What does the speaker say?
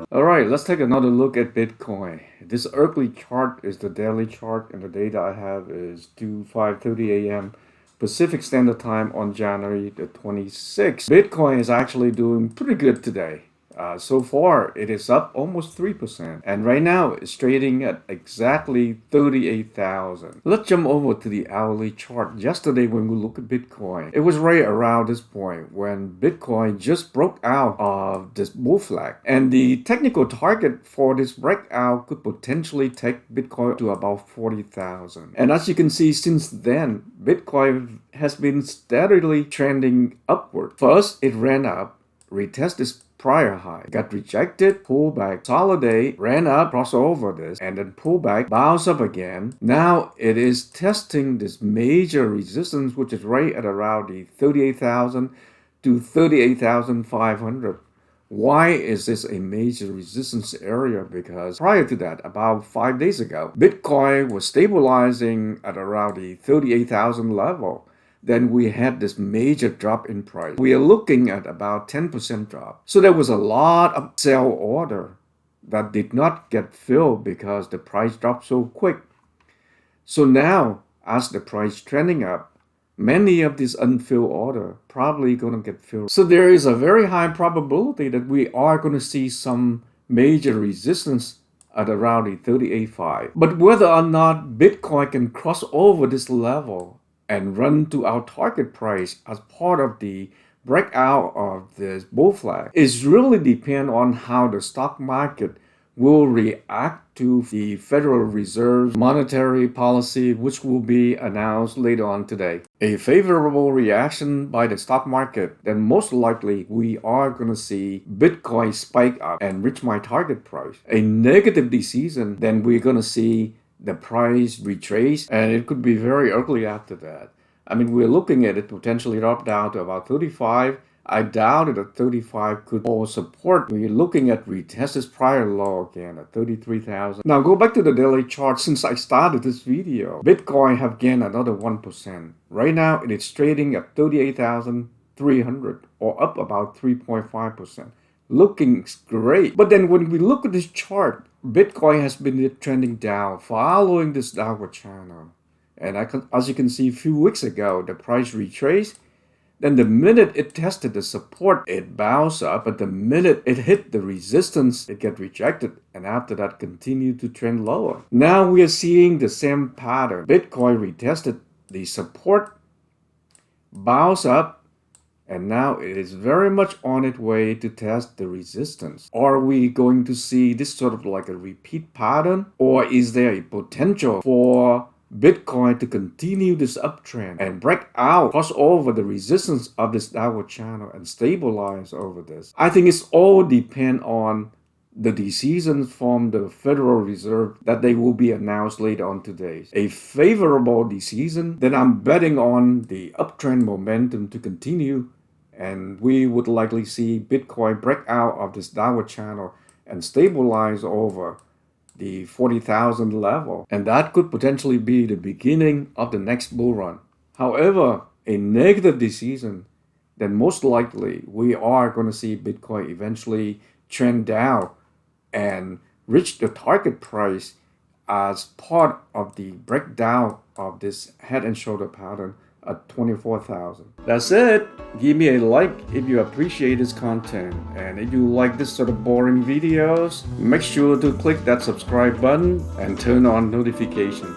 Alright, let's take another look at Bitcoin. This early chart is the daily chart, and the data I have is 5:30 a.m. Pacific Standard Time on January the 26th. Bitcoin is actually doing pretty good today. So far, it is up almost 3%. And right now, it's trading at exactly 38,000. Let's jump over to the hourly chart. Yesterday, when we look at Bitcoin, it was right around this point when Bitcoin just broke out of this bull flag. And the technical target for this breakout could potentially take Bitcoin to about 40,000. And as you can see, since then, Bitcoin has been steadily trending upward. First, it ran up, retested this prior high, got rejected, pulled back, consolidate, ran up, cross over this, and then pull back, bounce up again. Now it is testing this major resistance, which is right at around the 38,000 to 38,500. Why is this a major resistance area? Because prior to that, about 5 days ago, Bitcoin was stabilizing at around the 38,000 level. Then we had this major drop in price. We are looking at about 10% drop. So there was a lot of sell order that did not get filled because the price dropped so quick. So now, as the price trending up, many of these unfilled order probably gonna get filled. So there is a very high probability that we are gonna see some major resistance at around the 38.5. But whether or not Bitcoin can cross over this level and run to our target price as part of the breakout of this bull flag is really depend on how the stock market will react to the Federal Reserve's monetary policy, which will be announced later on today. A favorable reaction by the stock market, then most likely we are going to see Bitcoin spike up and reach my target price. A negative decision, then we're going to see the price retrace, and it could be very ugly after that. I mean, we're looking at it potentially drop down to about 35. I doubt that 35 could hold support. We're looking at retest this prior low again at 33,000. Now go back to the daily chart. Since I started this video, Bitcoin have gained another 1%. Right now, it is trading at 38,300 or up about 3.5%. Looking great. But then when we look at this chart, Bitcoin has been trending down following this downward channel. And as you can see, a few weeks ago, the price retraced. Then the minute it tested the support, it bounced up. But the minute it hit the resistance, it got rejected. And after that, continued to trend lower. Now we are seeing the same pattern. Bitcoin retested the support, bounced up, and now it is very much on its way to test the resistance. Are we going to see this sort of like a repeat pattern? Or is there a potential for Bitcoin to continue this uptrend and break out, cross over the resistance of this downward channel and stabilize over this? I think it's all depend on the decisions from the Federal Reserve that they will be announced later on today. A favorable decision, then I'm betting on the uptrend momentum to continue, and we would likely see Bitcoin break out of this downward channel and stabilize over the 40,000 level. And that could potentially be the beginning of the next bull run. However, a negative decision, then most likely we are going to see Bitcoin eventually trend down and reach the target price as part of the breakdown of this head and shoulder pattern at 24,000. That's it. Give me a like if you appreciate this content, and if you like this sort of boring videos, make sure to click that subscribe button and turn on notifications.